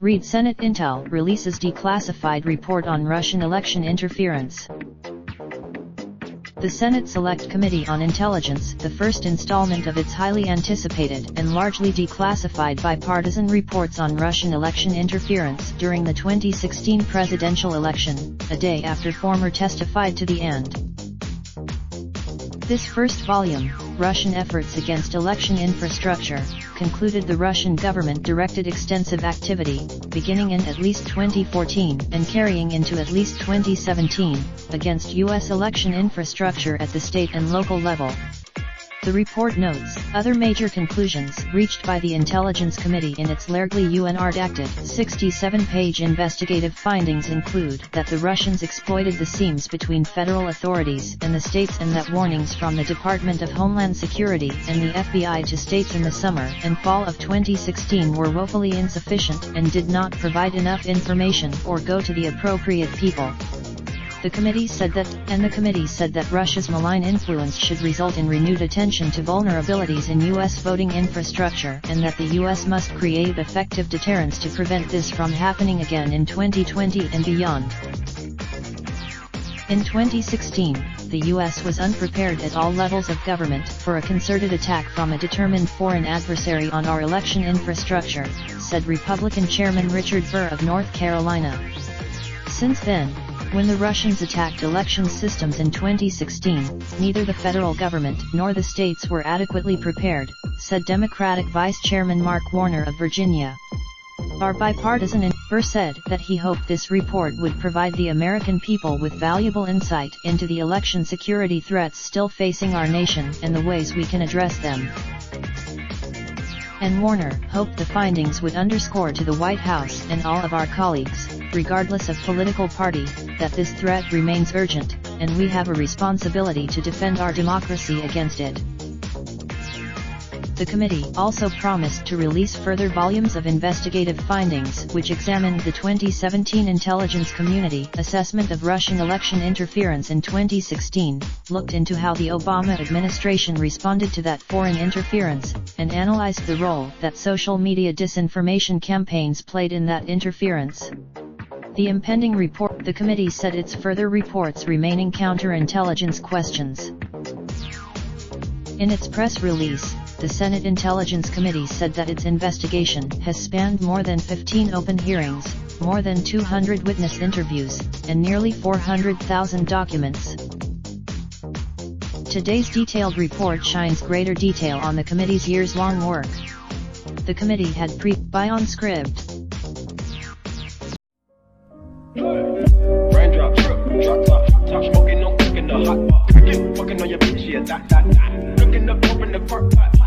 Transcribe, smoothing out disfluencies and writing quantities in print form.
Read Senate Intel releases declassified report on Russian election interference. The Senate Select Committee on Intelligence, the first installment of its highly anticipated and largely declassified bipartisan reports on Russian election interference during the 2016 presidential election, a day after former testified to the end. This first volume, Russian Efforts Against Election Infrastructure, concluded the Russian government directed extensive activity, beginning in at least 2014 and carrying into at least 2017, against U.S. election infrastructure at the state and local level. The report notes, other major conclusions reached by the Intelligence Committee in its largely UN-redacted 67-page investigative findings include that the Russians exploited the seams between federal authorities and the states, and that warnings from the Department of Homeland Security and the FBI to states in the summer and fall of 2016 were woefully insufficient and did not provide enough information or go to the appropriate people. The committee said that Russia's malign influence should result in renewed attention to vulnerabilities in U.S. voting infrastructure, and that the U.S. must create effective deterrents to prevent this from happening again in 2020 and beyond. In 2016, the U.S. was unprepared at all levels of government for a concerted attack from a determined foreign adversary on our election infrastructure, said Republican Chairman Richard Burr of North Carolina. Since then, when the Russians attacked election systems in 2016, neither the federal government nor the states were adequately prepared, said Democratic Vice Chairman Mark Warner of Virginia. Our bipartisan Burr said that he hoped this report would provide the American people with valuable insight into the election security threats still facing our nation and the ways we can address them. And Warner hoped the findings would underscore to the White House and all of our colleagues, regardless of political party, that this threat remains urgent, and we have a responsibility to defend our democracy against it. The committee also promised to release further volumes of investigative findings which examined the 2017 intelligence community assessment of Russian election interference in 2016, looked into how the Obama administration responded to that foreign interference, and analyzed the role that social media disinformation campaigns played in that interference. The impending report, the committee said its further reports remaining counterintelligence questions. In its press release, the Senate Intelligence Committee said that its investigation has spanned more than 15 open hearings, more than 200 witness interviews, and nearly 400,000 documents. Today's detailed report shines greater detail on the committee's years-long work. The committee had on script. Raindrop, drop top smoking, no cooking the hot pot. Fucking on your bitch, yeah, that. Looking up, open the park pot.